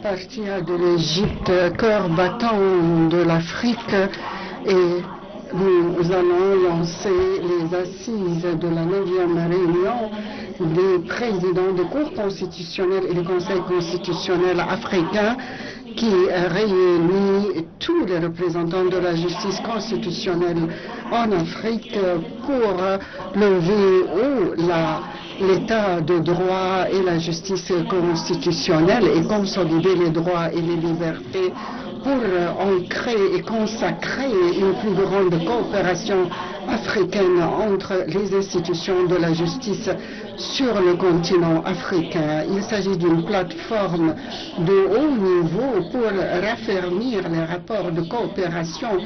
appartient de l'Égypte, cœur battant de l'Afrique, et nous allons lancer les assises de la 9e réunion des présidents des cours constitutionnels et des conseils constitutionnels africains qui réunit tous les représentants de la justice constitutionnelle en Afrique pour lever l'état de droit et la justice constitutionnelle et consolider les droits et les libertés pour ancrer et consacrer une plus grande coopération africaine entre les institutions de la justice sur le continent africain. Il s'agit d'une plateforme de haut niveau pour raffermir les rapports de coopération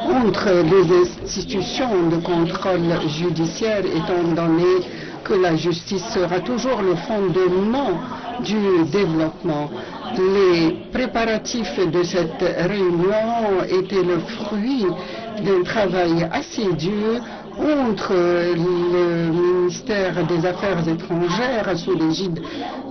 entre les institutions de contrôle judiciaire, étant donné que la justice sera toujours le fondement du développement. Les préparatifs de cette réunion étaient le fruit d'un travail assidu entre le ministère des Affaires étrangères sous l'égide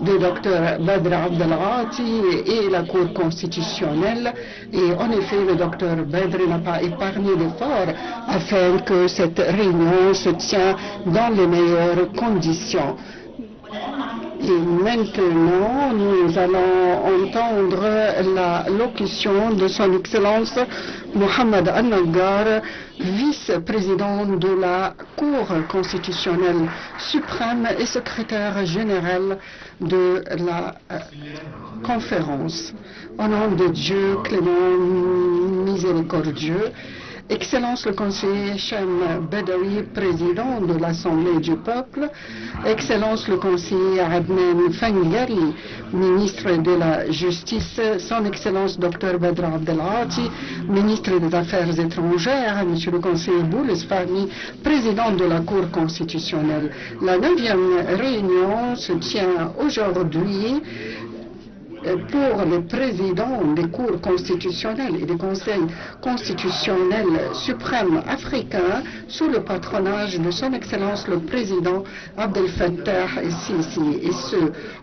de Dr Badr Abdelghati et la Cour constitutionnelle. Et en effet, le Dr Badr n'a pas épargné d'efforts afin que cette réunion se tienne dans les meilleures conditions. Et maintenant, nous allons entendre la locution de son Excellence Mohamed Al-Naggar, vice-président de la Cour constitutionnelle suprême et secrétaire général de la conférence. Au nom de Dieu, clément, miséricordieux, Excellence le conseiller Chem Bedawi, président de l'Assemblée du peuple, Excellence le conseiller Adnan Fangari, ministre de la Justice, Son Excellence Dr Badr Abdelghati, ministre des Affaires étrangères, Monsieur le conseiller Boules Fahmy, président de la Cour constitutionnelle. La 9e réunion se tient aujourd'hui pour les présidents des cours constitutionnels et des conseils constitutionnels suprêmes africains sous le patronage de son Excellence le Président Abdel Fattah el-Sisi, et ce,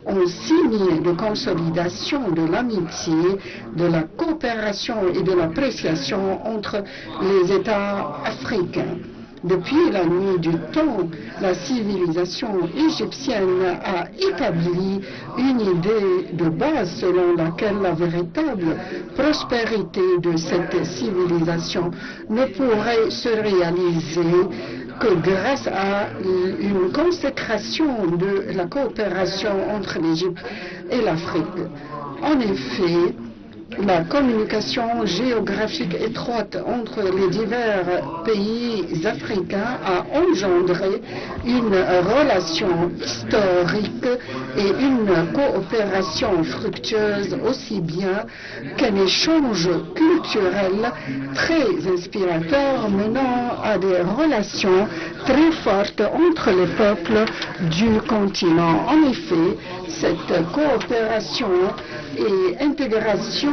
en signe de consolidation de l'amitié, de la coopération et de l'appréciation entre les États africains. Depuis la nuit du temps, la civilisation égyptienne a établi une idée de base selon laquelle la véritable prospérité de cette civilisation ne pourrait se réaliser que grâce à une consécration de la coopération entre l'Égypte et l'Afrique. En effet, la communication géographique étroite entre les divers pays africains a engendré une relation historique et une coopération fructueuse, aussi bien qu'un échange culturel très inspirateur menant à des relations très fortes entre les peuples du continent. En effet, cette coopération et intégration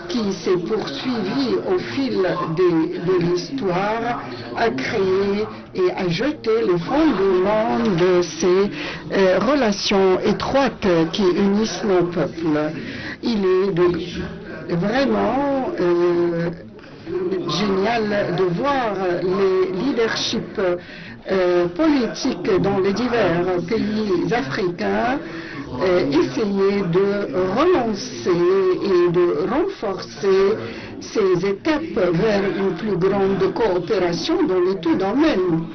qui s'est poursuivie au fil de l'histoire a créé et a jeté le fondement de ces relations étroites qui unissent nos peuples. Il est vraiment génial de voir les leaderships politiques dans les divers pays africains essayer de relancer et de renforcer ces étapes vers une plus grande coopération dans les tout domaines.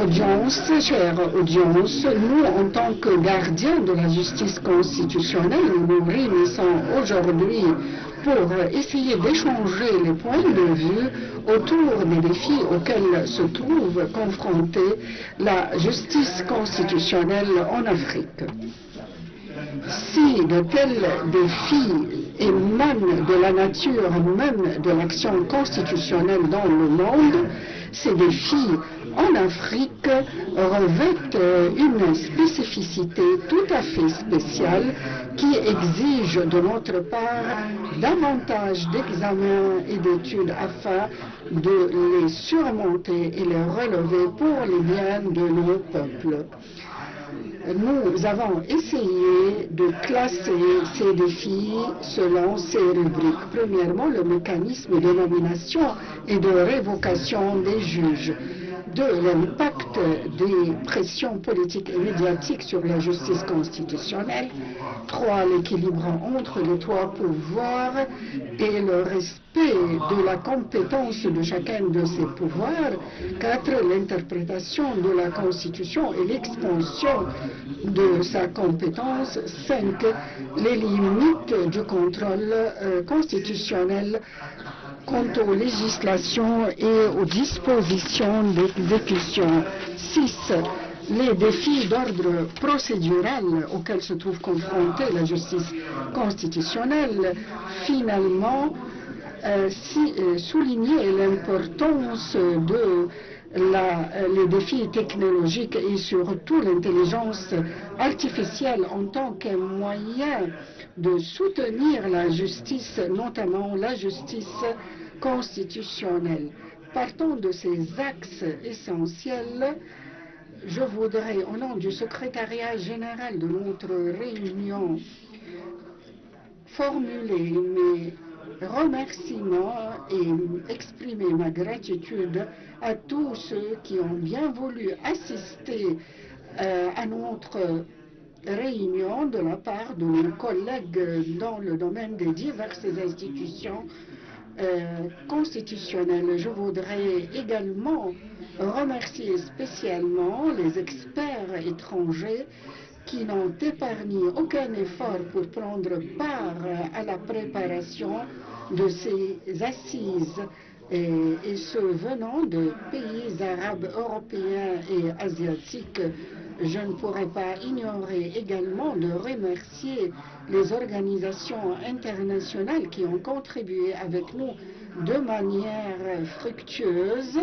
Audience, chère audience, nous, en tant que gardiens de la justice constitutionnelle, nous réunissons aujourd'hui pour essayer d'échanger les points de vue autour des défis auxquels se trouve confrontée la justice constitutionnelle en Afrique. Si de tels défis émanent de la nature même de l'action constitutionnelle dans le monde, ces défis en Afrique revêtent une spécificité tout à fait spéciale qui exige de notre part davantage d'examens et d'études afin de les surmonter et les relever pour les biens de nos peuples. Nous avons essayé de classer ces défis selon ces rubriques. Premièrement, le mécanisme de nomination et de révocation des juges. 2. L'impact des pressions politiques et médiatiques sur la justice constitutionnelle. 3. L'équilibre entre les trois pouvoirs et le respect de la compétence de chacun de ces pouvoirs. 4. L'interprétation de la Constitution et l'expansion de sa compétence. 5. Les limites du contrôle constitutionnel quant aux législations et aux dispositions d'exécution. 6. Les défis d'ordre procédural auxquels se trouve confrontée la justice constitutionnelle. Finalement, souligner l'importance de les défis technologiques et surtout l'intelligence artificielle en tant qu'un moyen de soutenir la justice, notamment la justice constitutionnelle. Partant de ces axes essentiels, je voudrais, au nom du secrétariat général de notre réunion, formuler mes remerciements et exprimer ma gratitude à tous ceux qui ont bien voulu assister à notre réunion de la part de nos collègues dans le domaine des diverses institutions constitutionnelles. Je voudrais également remercier spécialement les experts étrangers qui n'ont épargné aucun effort pour prendre part à la préparation de ces assises, et ce venant de pays arabes, européens et asiatiques. Je ne pourrais pas ignorer également de remercier les organisations internationales qui ont contribué avec nous de manière fructueuse,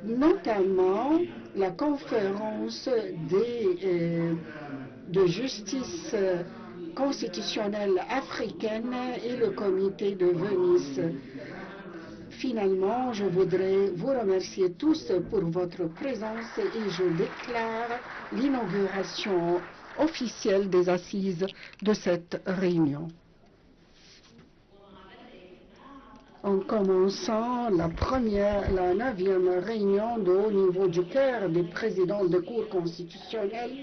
notamment la conférence de justice constitutionnelle africaine et le comité de Venise. Finalement, je voudrais vous remercier tous pour votre présence et je déclare l'inauguration officielle des assises de cette réunion. En commençant la 9e réunion de haut niveau du cœur des présidents de cours constitutionnelles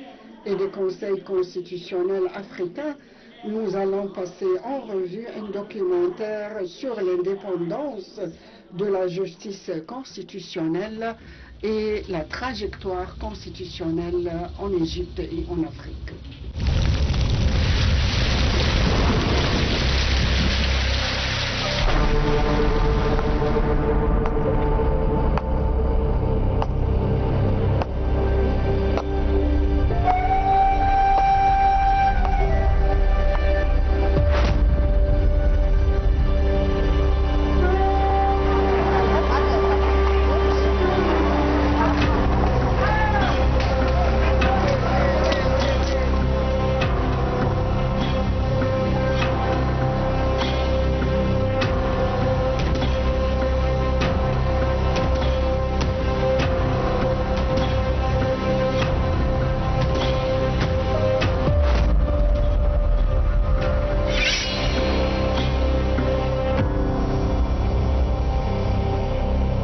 et des conseils constitutionnels africains, nous allons passer en revue un documentaire sur l'indépendance de la justice constitutionnelle et la trajectoire constitutionnelle en Égypte et en Afrique.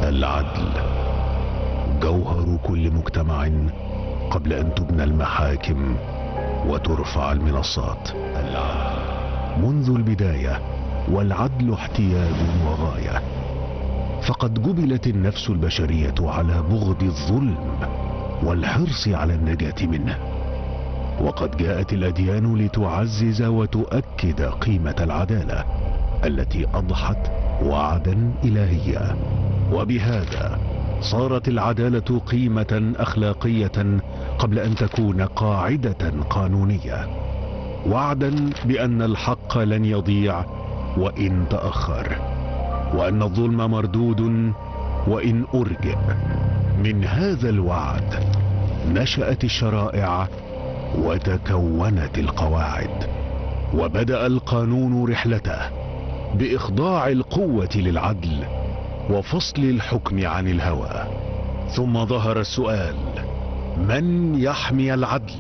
العدل جوهر كل مجتمع قبل أن تبنى المحاكم وترفع المنصات. العدل منذ البداية، والعدل احتياج وغاية. فقد جبلت النفس البشرية على بغض الظلم والحرص على النجاة منه، وقد جاءت الأديان لتعزز وتؤكد قيمة العدالة التي أضحت وعدا إلهيا. وبهذا صارت العدالة قيمة أخلاقية قبل أن تكون قاعدة قانونية، وعدا بأن الحق لن يضيع وإن تأخر، وأن الظلم مردود وإن أرجئ. من هذا الوعد نشأت الشرائع وتكونت القواعد، وبدأ القانون رحلته بإخضاع القوة للعدل وفصل الحكم عن الهوى. ثم ظهر السؤال: من يحمي العدل،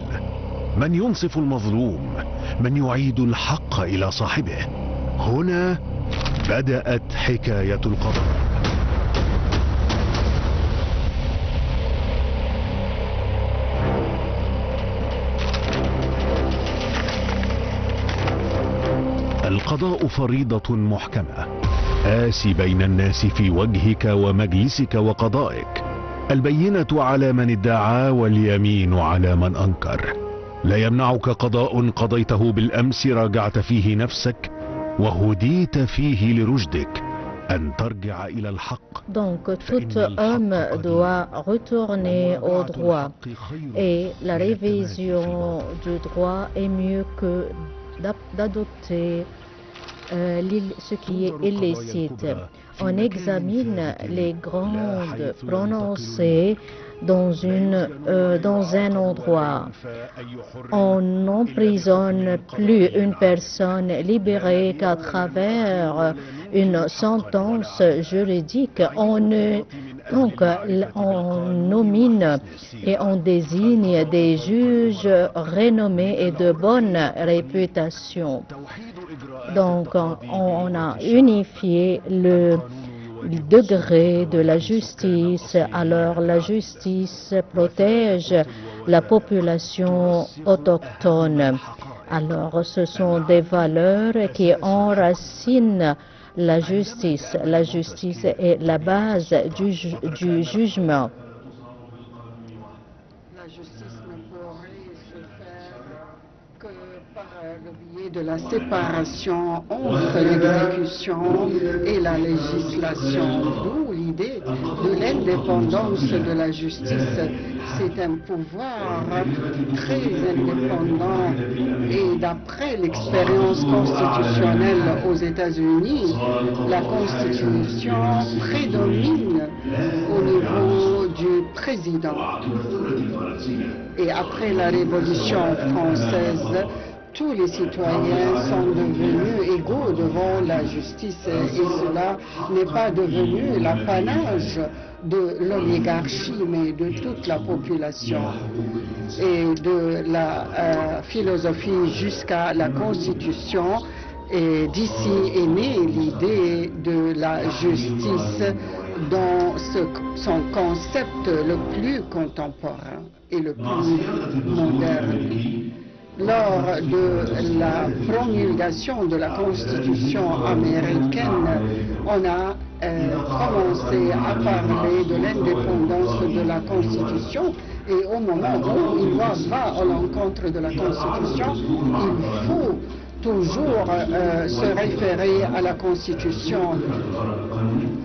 من ينصف المظلوم، من يعيد الحق إلى صاحبه. هنا بدأت حكاية القضاء. القضاء فريضة محكمة، آسي بين الناس في وجهك ومجلسك وقضائك. البينة على من ادعى واليمين على من أنكر. لا يمنعك قضاء قضيته بالأمس راجعت فيه نفسك وهديت فيه لرشدك أن ترجع إلى الحق. Donc tout homme doit retourner au droit et la révision du droit est mieux que d'adopter ce qui est illicite. On examine les grandes prononcées dans un endroit. On n'emprisonne plus une personne libérée qu'à travers une sentence juridique. Donc, on nomine et on désigne des juges renommés et de bonne réputation. Donc, on a unifié le degré de la justice. Alors, la justice protège la population autochtone. Alors, ce sont des valeurs qui enracinent la justice. La justice est la base du jugement. La justice ne pourrait se faire que par le biais de la séparation entre l'exécution et la législation. D'où l'idée de l'indépendance de la justice. C'est un pouvoir très indépendant et d'après l'expérience constitutionnelle aux États-Unis, la Constitution prédomine au niveau du président. Et après la Révolution française, tous les citoyens sont devenus égaux devant la justice et cela n'est pas devenu l'apanage de l'oligarchie mais de toute la population. Et de la philosophie jusqu'à la Constitution, et d'ici est née l'idée de la justice dans son concept le plus contemporain et le plus moderne. Lors de la promulgation de la Constitution américaine, on a commencé à parler de l'indépendance de la Constitution et au moment où une loi va à l'encontre de la Constitution, il faut toujours se référer à la Constitution.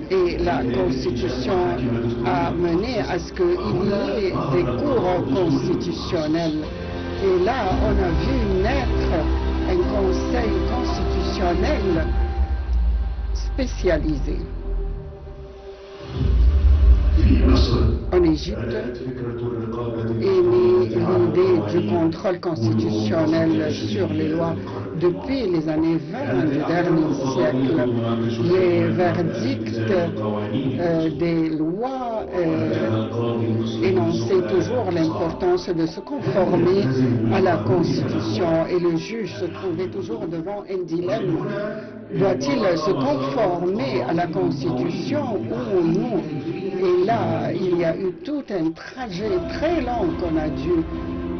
Et la Constitution a mené à ce qu'il y ait des cours constitutionnels. Et là, on a vu naître un conseil constitutionnel spécialisé. En Égypte est née l'idée du contrôle constitutionnel sur les lois depuis les années 20 du dernier siècle. Les verdicts des lois énonçaient toujours l'importance de se conformer à la Constitution et le juge se trouvait toujours devant un dilemme. Doit-il se conformer à la Constitution ou non? Et là, il y a eu tout un trajet très long qu'on a dû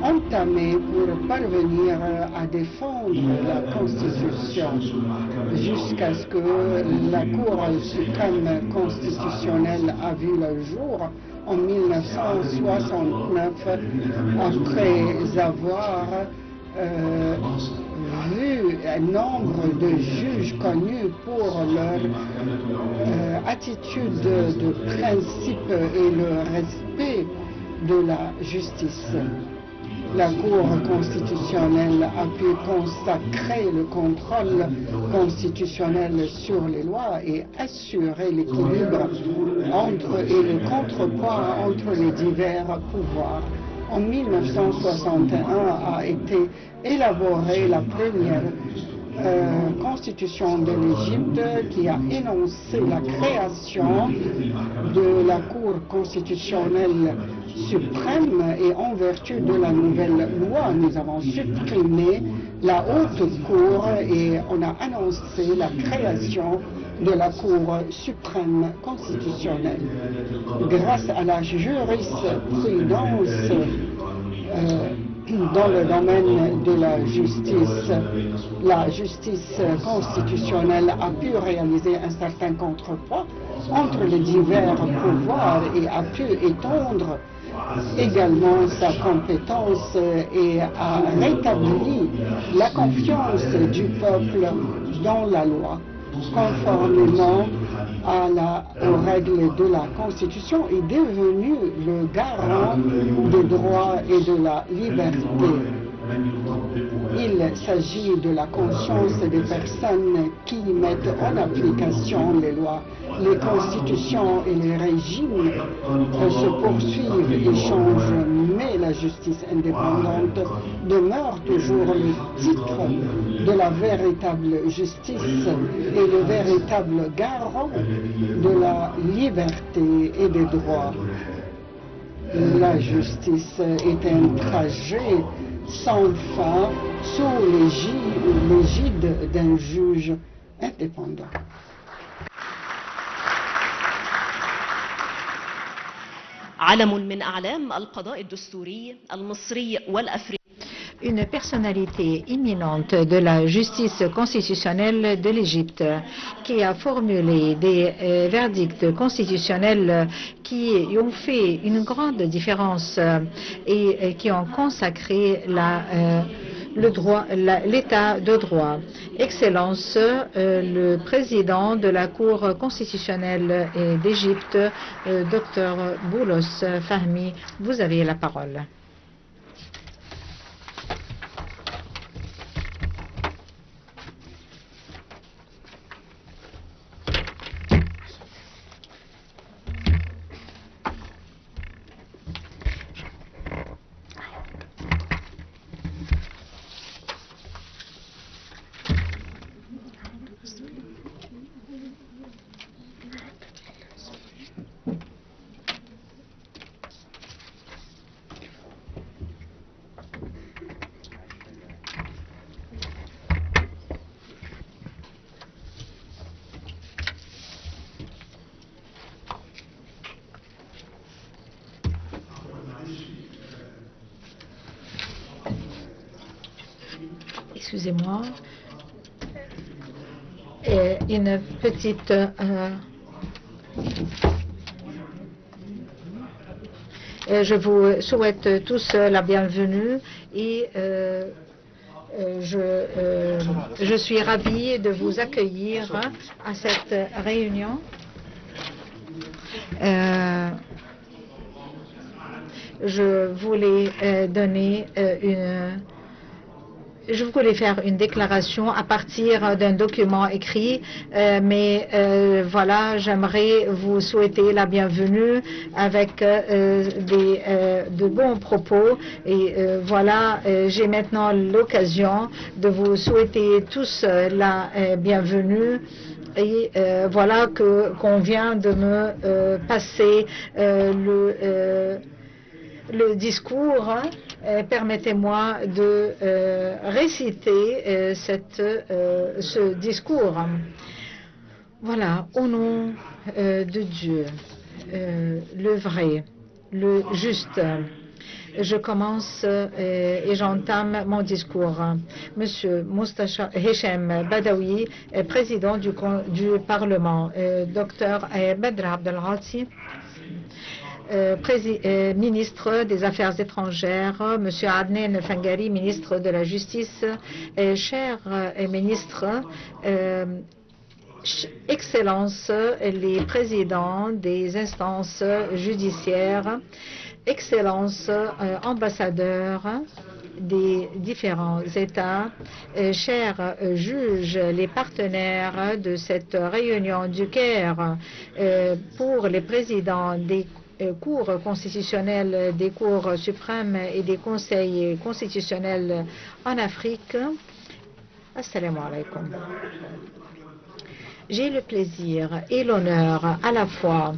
entamer pour parvenir à défendre la Constitution jusqu'à ce que la Cour suprême constitutionnelle a vu le jour en 1969 après avoir vu un nombre de juges connus pour leur attitude de principe et le respect de la justice. La Cour constitutionnelle a pu consacrer le contrôle constitutionnel sur les lois et assurer l'équilibre entre et le contrepoids entre les divers pouvoirs. En 1961 a été élaborée la première constitution de l'Égypte qui a énoncé la création de la Cour constitutionnelle suprême et en vertu de la nouvelle loi, nous avons supprimé la haute cour et on a annoncé la création de la Cour suprême constitutionnelle. Grâce à la jurisprudence dans le domaine de la justice constitutionnelle a pu réaliser un certain contrepoids entre les divers pouvoirs et a pu étendre également sa compétence et a rétabli la confiance du peuple dans la loi, conformément aux règles de la Constitution, est devenu le garant des droits et de la liberté. Il s'agit de la conscience des personnes qui mettent en application les lois. Les constitutions et les régimes se poursuivent et changent, mais la justice indépendante demeure toujours le titre de la véritable justice et le véritable garant de la liberté et des droits. La justice est un trajet sans fin sous l'égide d'un juge indépendant. علم من أعلام القضاء الدستوري المصري والأفريقي. Une personnalité imminente de la justice constitutionnelle de l'Égypte qui a formulé des verdicts constitutionnels qui ont fait une grande différence et qui ont consacré l'état de droit. Excellence, le président de la Cour constitutionnelle d'Égypte, Dr Boulos Fahmy, vous avez la parole. Excusez-moi, une petite je vous souhaite tous la bienvenue et je suis ravie de vous accueillir à cette réunion. Je voulais faire une déclaration à partir d'un document écrit, mais voilà, j'aimerais vous souhaiter la bienvenue avec de bons propos. Et voilà, j'ai maintenant l'occasion de vous souhaiter tous la bienvenue. Et voilà qu'on vient de me passer le discours. Permettez-moi de réciter ce discours. Voilà, au nom de Dieu, le vrai, le juste, je commence et j'entame mon discours. Monsieur Mustafa Hichem Badawi, président du Parlement, Dr Badr Abdelghati, ministre des Affaires étrangères, M. Adnan Fangari, ministre de la Justice, cher ministre, Excellences, les présidents des instances judiciaires, Excellences, ambassadeurs des différents États, chers juges, les partenaires de cette réunion du Caire, pour les présidents des cours constitutionnelles, des cours suprêmes et des conseils constitutionnels en Afrique, Assalamu alaikum. J'ai le plaisir et l'honneur à la fois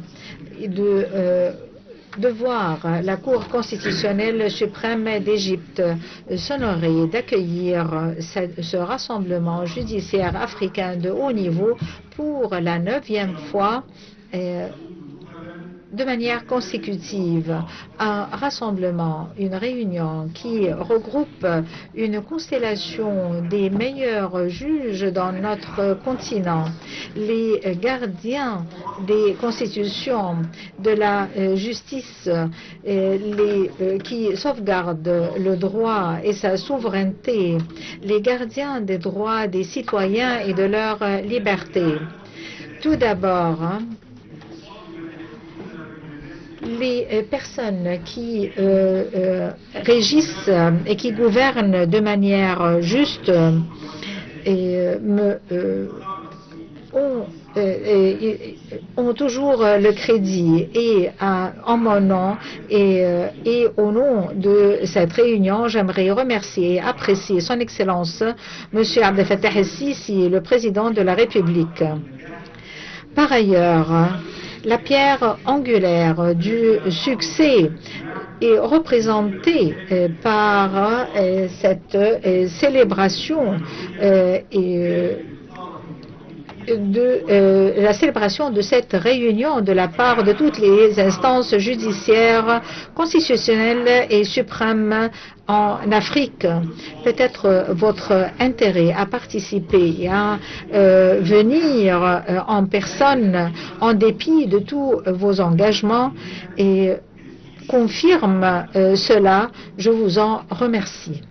de voir la Cour constitutionnelle suprême d'Égypte s'honorer d'accueillir ce rassemblement judiciaire africain de haut niveau pour la 9e fois de manière consécutive, un rassemblement, une réunion qui regroupe une constellation des meilleurs juges dans notre continent, les gardiens des constitutions, de la justice, qui sauvegardent le droit et sa souveraineté, les gardiens des droits des citoyens et de leur liberté. Tout d'abord, les personnes qui régissent et qui gouvernent de manière juste ont toujours le crédit. Et en mon nom et au nom de cette réunion, j'aimerais remercier et apprécier Son Excellence M. Abdel Fattah el-Sisi, le président de la République. Par ailleurs, la pierre angulaire du succès est représentée par cette célébration la célébration de cette réunion de la part de toutes les instances judiciaires, constitutionnelles et suprêmes en Afrique. Peut-être votre intérêt à participer et à venir en personne en dépit de tous vos engagements et confirme cela. Je vous en remercie.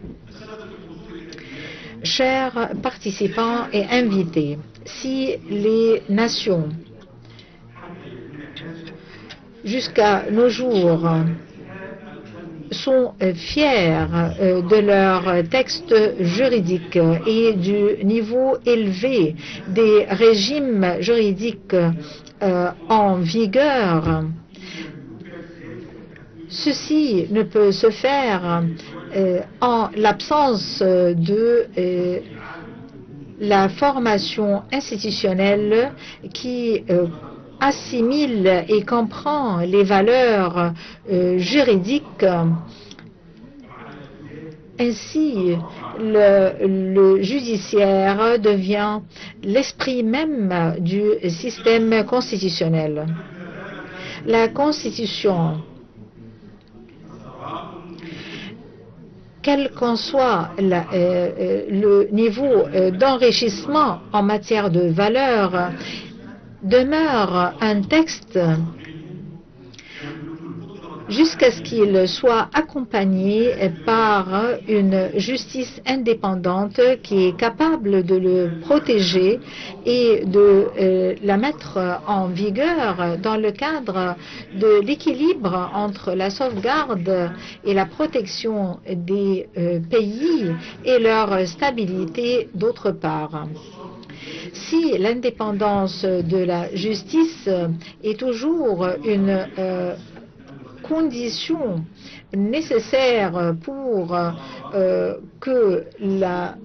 Chers participants et invités, si les nations, jusqu'à nos jours, sont fiers de leurs textes juridiques et du niveau élevé des régimes juridiques en vigueur, ceci ne peut se faire en l'absence de la formation institutionnelle qui assimile et comprend les valeurs juridiques. Ainsi, le judiciaire devient l'esprit même du système constitutionnel. La Constitution, quel qu'en soit le niveau d'enrichissement en matière de valeurs, demeure un texte jusqu'à ce qu'il soit accompagné par une justice indépendante qui est capable de le protéger et de la mettre en vigueur dans le cadre de l'équilibre entre la sauvegarde et la protection des pays et leur stabilité d'autre part. Si l'indépendance de la justice est toujours une condition nécessaire pour que la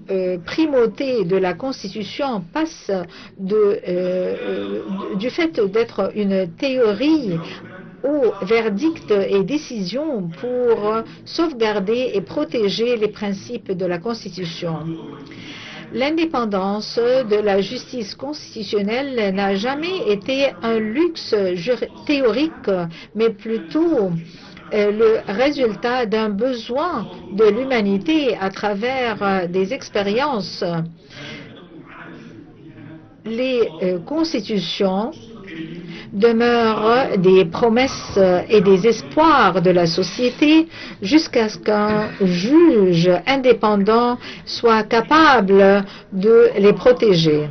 primauté de la Constitution passe du fait d'être une théorie aux verdicts et décisions pour sauvegarder et protéger les principes de la Constitution. L'indépendance de la justice constitutionnelle n'a jamais été un luxe théorique, mais plutôt le résultat d'un besoin de l'humanité à travers des expériences. Les constitutions demeurent des promesses et des espoirs de la société jusqu'à ce qu'un juge indépendant soit capable de les protéger.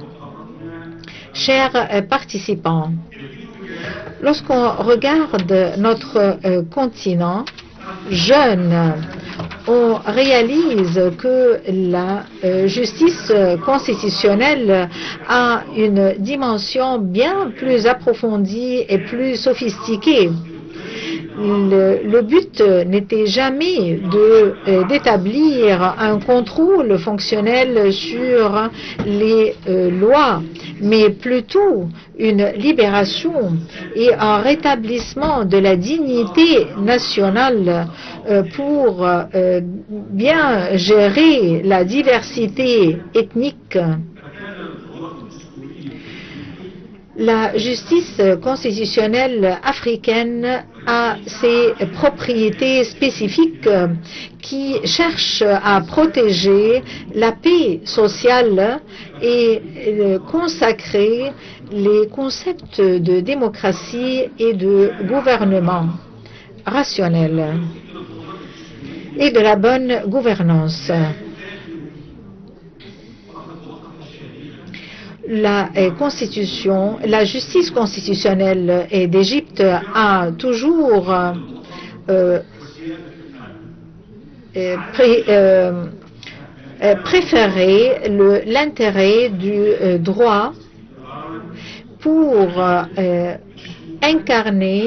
Chers participants, lorsqu'on regarde notre continent jeune, on réalise que la justice constitutionnelle a une dimension bien plus approfondie et plus sophistiquée. Le but n'était jamais d'établir un contrôle fonctionnel sur les lois, mais plutôt une libération et un rétablissement de la dignité nationale pour bien gérer la diversité ethnique. La justice constitutionnelle africaine a ses propriétés spécifiques qui cherchent à protéger la paix sociale et consacrer les concepts de démocratie et de gouvernement rationnel et de la bonne gouvernance. La justice constitutionnelle d'Égypte a toujours préféré l'intérêt du droit pour incarner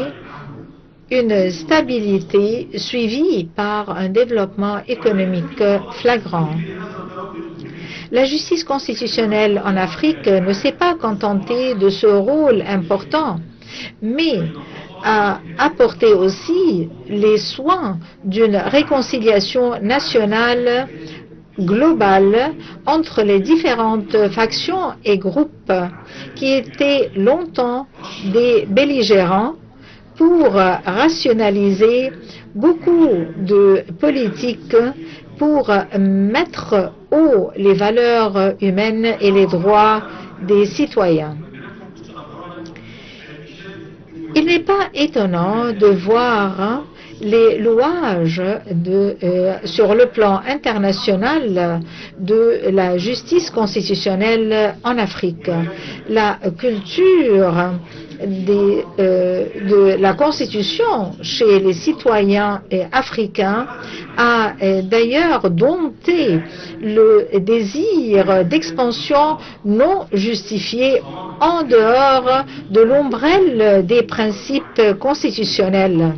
une stabilité suivie par un développement économique flagrant. La justice constitutionnelle en Afrique ne s'est pas contentée de ce rôle important, mais a apporté aussi les soins d'une réconciliation nationale globale entre les différentes factions et groupes qui étaient longtemps des belligérants pour rationaliser beaucoup de politiques pour mettre haut les valeurs humaines et les droits des citoyens. Il n'est pas étonnant de voir les louages sur le plan international de la justice constitutionnelle en Afrique. La culture de la Constitution chez les citoyens africains a d'ailleurs dompté le désir d'expansion non justifié en dehors de l'ombrelle des principes constitutionnels.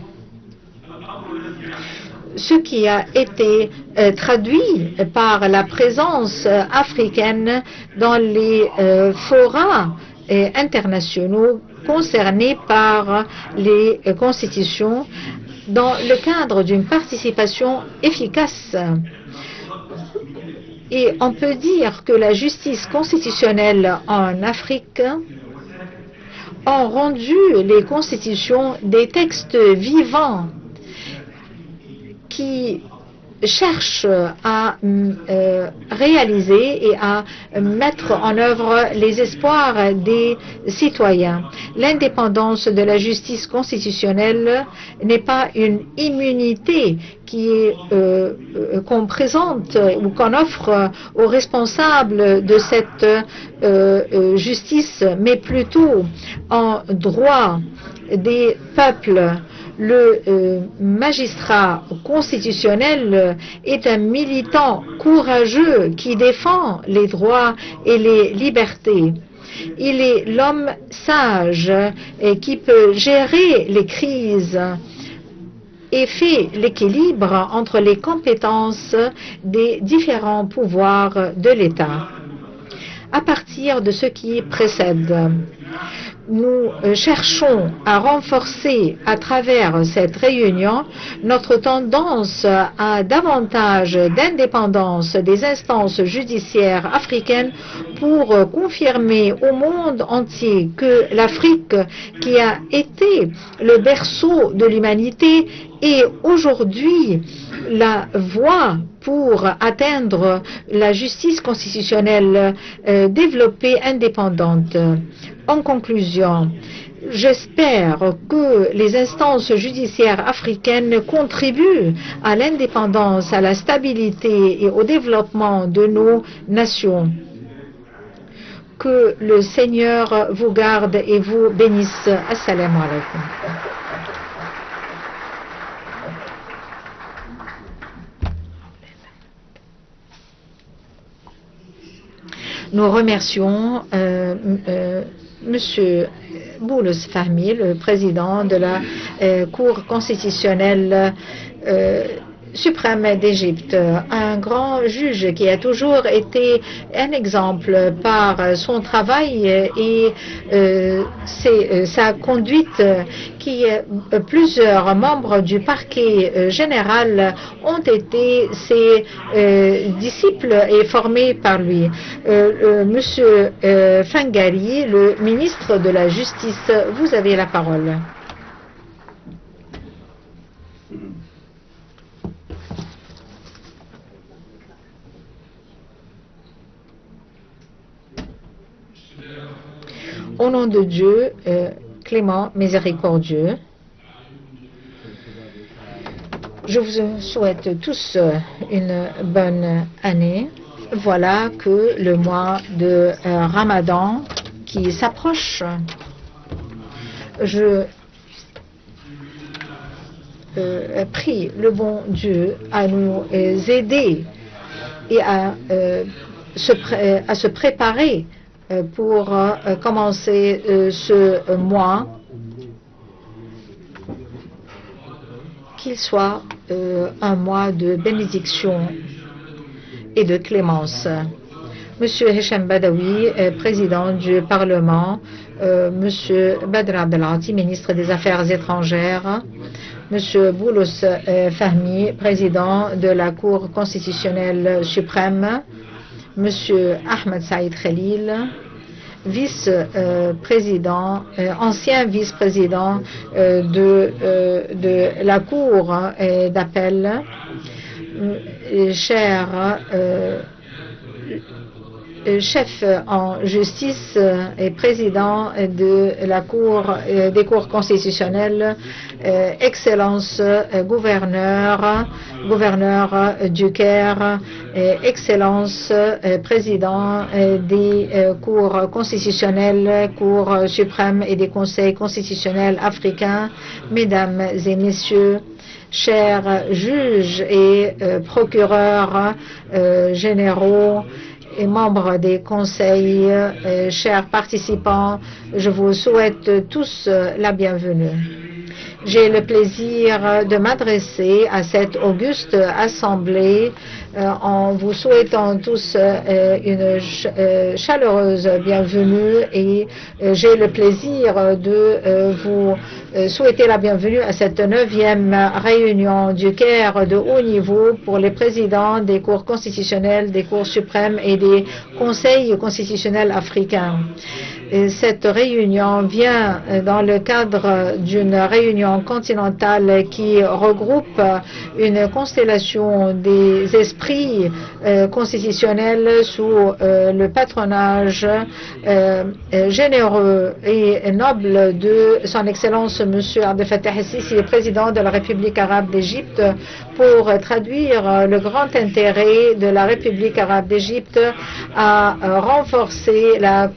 Ce qui a été traduit par la présence africaine dans les forats internationaux concernés par les constitutions dans le cadre d'une participation efficace. Et on peut dire que la justice constitutionnelle en Afrique a rendu les constitutions des textes vivants qui cherchent à réaliser et à mettre en œuvre les espoirs des citoyens. L'indépendance de la justice constitutionnelle n'est pas une immunité qu'on présente ou qu'on offre aux responsables de cette justice, mais plutôt en droit des peuples. Le magistrat constitutionnel est un militant courageux qui défend les droits et les libertés. Il est l'homme sage et qui peut gérer les crises et fait l'équilibre entre les compétences des différents pouvoirs de l'État. À partir de ce qui précède, nous cherchons à renforcer à travers cette réunion notre tendance à davantage d'indépendance des instances judiciaires africaines pour confirmer au monde entier que l'Afrique, qui a été le berceau de l'humanité, est aujourd'hui la voie pour atteindre la justice constitutionnelle développée indépendante. En conclusion, j'espère que les instances judiciaires africaines contribuent à l'indépendance, à la stabilité et au développement de nos nations. Que le Seigneur vous garde et vous bénisse. Assalamu alaikum. Nous remercions Monsieur Boulos Fahmy, le président de la Cour constitutionnelle suprême d'Égypte, un grand juge qui a toujours été un exemple par son travail et sa conduite, qui plusieurs membres du parquet général ont été ses disciples et formés par lui. Monsieur Fangari, le ministre de la Justice, vous avez la parole. Au nom de Dieu, clément, miséricordieux, je vous souhaite tous une bonne année. Voilà que le mois de Ramadan qui s'approche. Je prie le bon Dieu à nous aider et à se préparer pour commencer ce mois, qu'il soit un mois de bénédiction et de clémence. Monsieur Hicham Badawi, président du Parlement, Monsieur Badr Abdelati, ministre des Affaires étrangères, Monsieur Boulos Fahmi, président de la Cour constitutionnelle suprême, Monsieur Ahmed Saïd Khalil, vice-président, ancien vice-président de la Cour d'appel, cher chef en justice et président de la Cour des cours constitutionnelles, Excellence gouverneur du Caire, Excellence président des cours constitutionnelles, Cour suprême et des conseils constitutionnels africains, mesdames et messieurs, chers juges et procureurs généraux et membres des conseils, chers participants, je vous souhaite tous la bienvenue. J'ai le plaisir de m'adresser à cette auguste assemblée en vous souhaitant tous une chaleureuse bienvenue, et j'ai le plaisir de vous souhaiter la bienvenue à cette 9e réunion du Caire de haut niveau pour les présidents des cours constitutionnelles, des cours suprêmes et des conseils constitutionnels africains. Cette réunion vient dans le cadre d'une réunion continentale qui regroupe une constellation des esprits constitutionnels sous le patronage généreux et noble de son Excellence M. Abdel Fattah el-Sisi, président de la République arabe d'Égypte, pour traduire le grand intérêt de la République arabe d'Égypte à renforcer la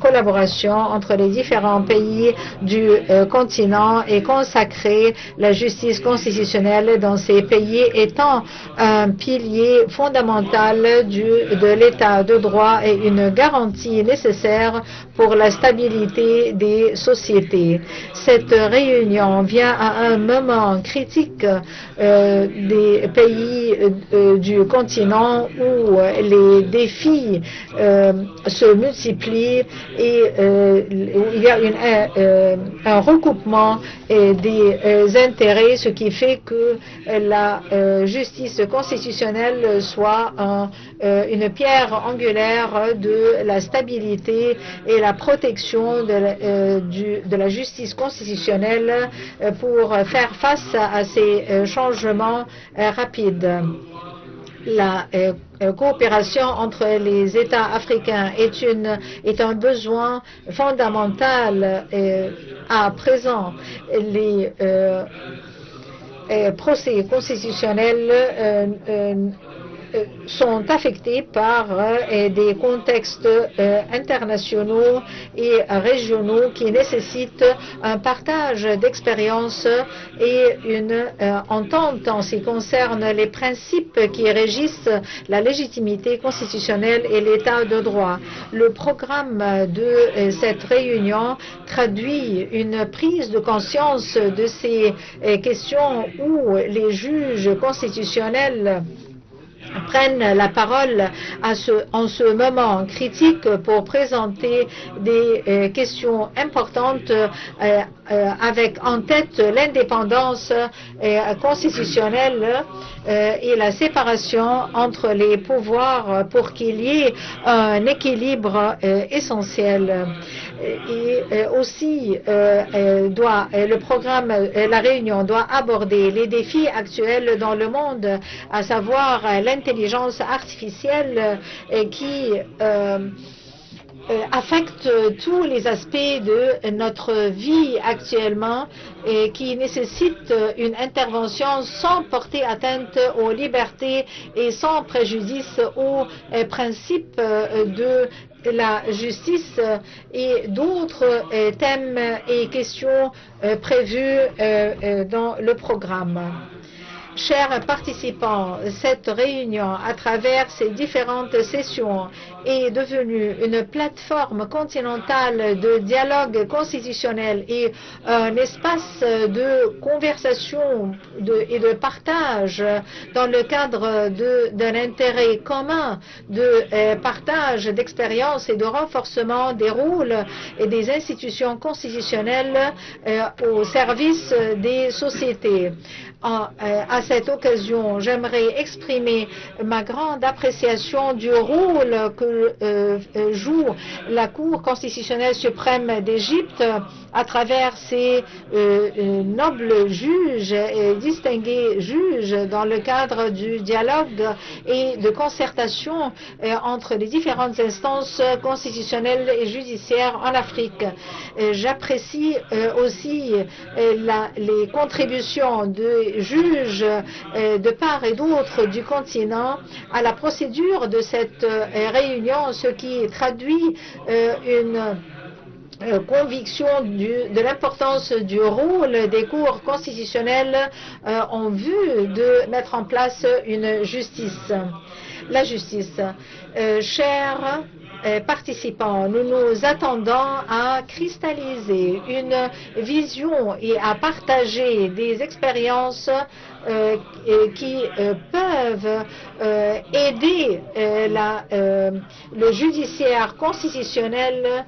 collaboration entre les différents pays du continent et consacrer la justice constitutionnelle dans ces pays étant un pilier fondamental de l'état de droit et une garantie nécessaire pour la stabilité des sociétés. Cette réunion vient à un moment critique des pays du continent où les défis se multiplient et où il y a un recoupement des intérêts, ce qui fait que la justice constitutionnelle soit une pierre angulaire de la stabilité et la protection de la justice constitutionnelle pour faire face à ces changements rapides. La coopération entre les États africains est un besoin fondamental à présent. Les procès constitutionnels sont affectés par des contextes internationaux et régionaux qui nécessitent un partage d'expériences et une entente en ce qui concerne les principes qui régissent la légitimité constitutionnelle et l'état de droit. Le programme de cette réunion traduit une prise de conscience de ces questions où les juges constitutionnels prennent la parole en ce moment critique pour présenter des questions importantes avec en tête l'indépendance constitutionnelle et la séparation entre les pouvoirs pour qu'il y ait un équilibre essentiel. Et aussi, le programme, la réunion doit aborder les défis actuels dans le monde, à savoir l'intelligence artificielle qui affecte tous les aspects de notre vie actuellement et qui nécessite une intervention sans porter atteinte aux libertés et sans préjudice aux principes de la justice et d'autres thèmes et questions prévus dans le programme. Chers participants, cette réunion, à travers ces différentes sessions, est devenue une plateforme continentale de dialogue constitutionnel et un espace de conversation et de partage dans le cadre d'un intérêt commun, de partage d'expériences et de renforcement des rôles et des institutions constitutionnelles au service des sociétés. À cette occasion, j'aimerais exprimer ma grande appréciation du rôle que joue la Cour constitutionnelle suprême d'Égypte à travers ses nobles juges et distingués juges dans le cadre du dialogue et de concertation entre les différentes instances constitutionnelles et judiciaires en Afrique. J'apprécie aussi les contributions de juges de part et d'autre du continent à la procédure de cette réunion, ce qui traduit une conviction de l'importance du rôle des cours constitutionnelles en vue de mettre en place une justice. La justice. Chers participants, nous nous attendons à cristalliser une vision et à partager des expériences qui peuvent aider le judiciaire constitutionnel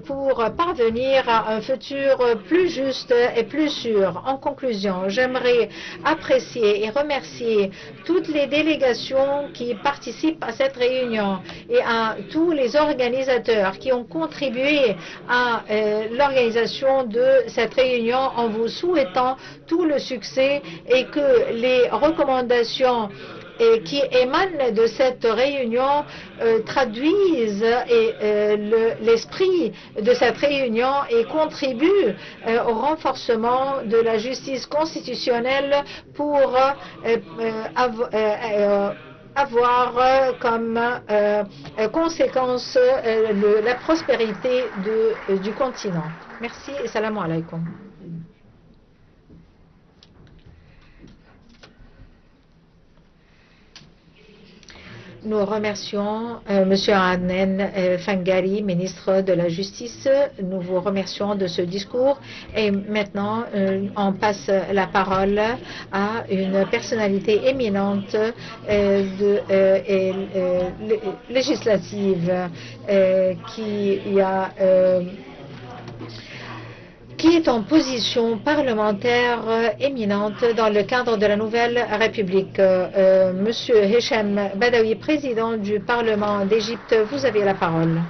pour parvenir à un futur plus juste et plus sûr. En conclusion, j'aimerais apprécier et remercier toutes les délégations qui participent à cette réunion et à tous les organisateurs qui ont contribué à l'organisation de cette réunion en vous souhaitant tout le succès et que les recommandations qui émanent de cette réunion traduisent l'esprit de cette réunion et contribuent au renforcement de la justice constitutionnelle pour avoir comme conséquence la prospérité du continent. Merci et salam alaikum. Nous remercions M. Adnan Fangari, ministre de la Justice. Nous vous remercions de ce discours. Et maintenant, on passe la parole à une personnalité éminente législative qui est en position parlementaire éminente dans le cadre de la Nouvelle République. Monsieur Hicham Badawi, président du Parlement d'Égypte, vous avez la parole.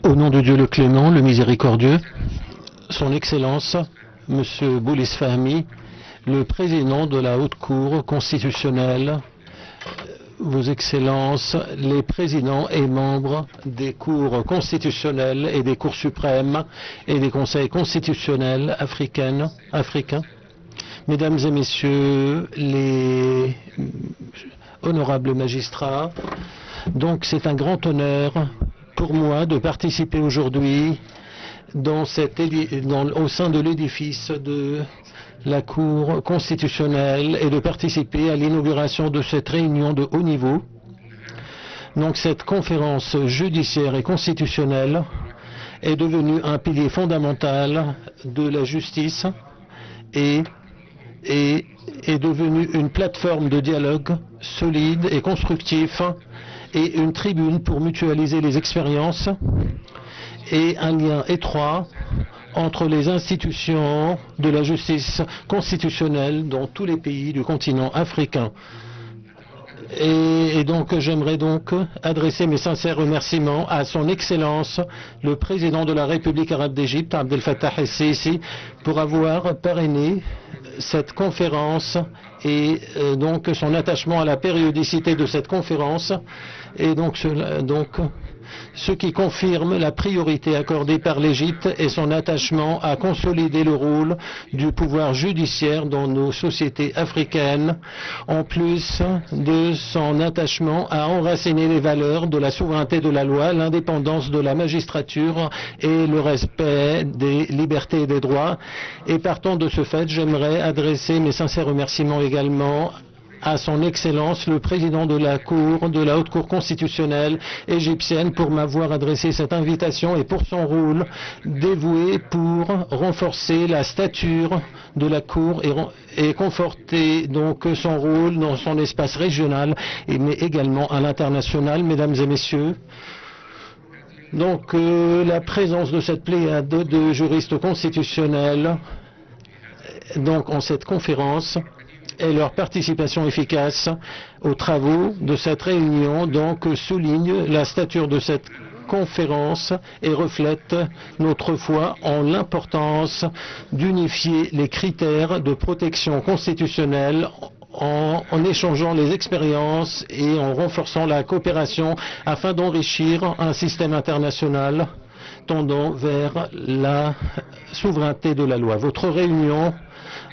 Au nom de Dieu le Clément, le Miséricordieux, Son Excellence, Monsieur Boulis Fahmy, le président de la Haute Cour constitutionnelle, Vos Excellences, les présidents et membres des cours constitutionnelles et des cours suprêmes et des conseils constitutionnels africains, Mesdames et Messieurs, les honorables magistrats, donc c'est un grand honneur pour moi de participer aujourd'hui au sein de l'édifice de la Cour constitutionnelle et de participer à l'inauguration de cette réunion de haut niveau. Donc cette conférence judiciaire et constitutionnelle est devenue un pilier fondamental de la justice et est devenue une plateforme de dialogue solide et constructif et une tribune pour mutualiser les expériences et un lien étroit entre les institutions de la justice constitutionnelle dans tous les pays du continent africain. Et donc j'aimerais donc adresser mes sincères remerciements à son Excellence, le président de la République arabe d'Égypte, Abdel Fattah el-Sisi, pour avoir parrainé cette conférence et donc son attachement à la périodicité de cette conférence et donc ce qui confirme la priorité accordée par l'Égypte et son attachement à consolider le rôle du pouvoir judiciaire dans nos sociétés africaines, en plus de son attachement à enraciner les valeurs de la souveraineté de la loi, l'indépendance de la magistrature et le respect des libertés et des droits. Et partant de ce fait, j'aimerais adresser mes sincères remerciements également à son Excellence, le président de la Haute Cour constitutionnelle égyptienne, pour m'avoir adressé cette invitation et pour son rôle dévoué pour renforcer la stature de la Cour et conforter donc son rôle dans son espace régional, mais également à l'international. Mesdames et Messieurs, donc la présence de cette pléiade de juristes constitutionnels donc en cette conférence et leur participation efficace aux travaux de cette réunion donc souligne la stature de cette conférence et reflète notre foi en l'importance d'unifier les critères de protection constitutionnelle en échangeant les expériences et en renforçant la coopération afin d'enrichir un système international tendant vers la souveraineté de la loi. Votre réunion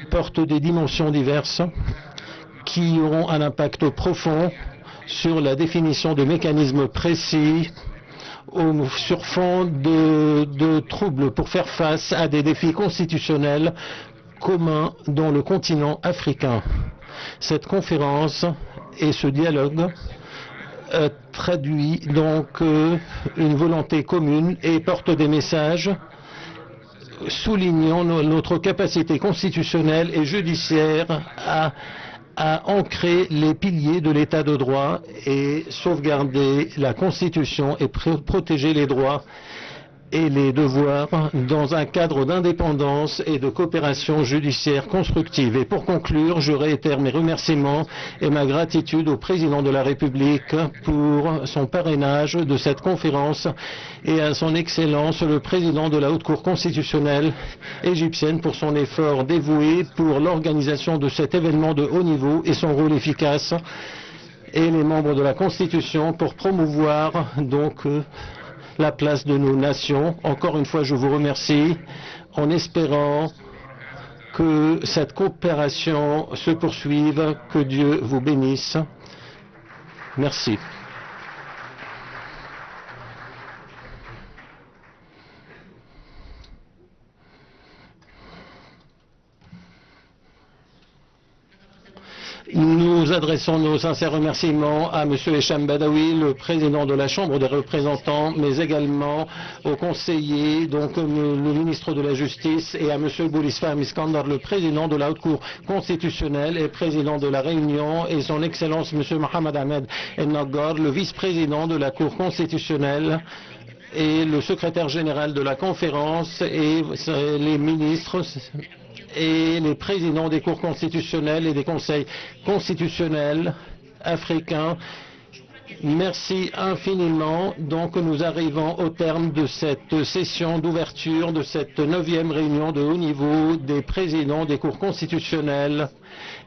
porte des dimensions diverses qui auront un impact profond sur la définition de mécanismes précis sur fond de troubles pour faire face à des défis constitutionnels communs dans le continent africain. Cette conférence et ce dialogue traduit donc une volonté commune et porte des messages soulignant notre capacité constitutionnelle et judiciaire à ancrer les piliers de l'état de droit et sauvegarder la Constitution et protéger les droits et les devoirs dans un cadre d'indépendance et de coopération judiciaire constructive. Et pour conclure, je réitère mes remerciements et ma gratitude au président de la République pour son parrainage de cette conférence et à son Excellence, le président de la Haute Cour constitutionnelle égyptienne pour son effort dévoué pour l'organisation de cet événement de haut niveau et son rôle efficace, et les membres de la Constitution pour promouvoir donc la place de nos nations. Encore une fois, je vous remercie en espérant que cette coopération se poursuive, que Dieu vous bénisse. Merci. Nous adressons nos sincères remerciements à M. Hicham Badawi, le président de la Chambre des représentants, mais également aux conseillers, donc le ministre de la Justice, et à M. Boulisfaham Iskandar, le président de la Haute Cour constitutionnelle et président de la Réunion, et son Excellence M. Mohamed Ahmed El Naggar, le vice-président de la Cour constitutionnelle, et le secrétaire général de la conférence, et les ministres et les présidents des cours constitutionnelles et des conseils constitutionnels africains. Merci infiniment. Donc nous arrivons au terme de cette session d'ouverture de cette 9e réunion de haut niveau des présidents des cours constitutionnels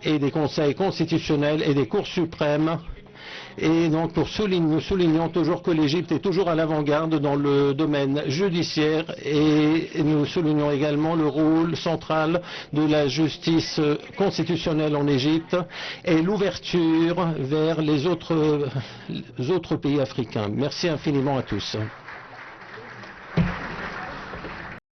et des conseils constitutionnels et des cours suprêmes. Et donc nous soulignons toujours que l'Égypte est toujours à l'avant-garde dans le domaine judiciaire et nous soulignons également le rôle central de la justice constitutionnelle en Égypte et l'ouverture vers les autres pays africains. Merci infiniment à tous.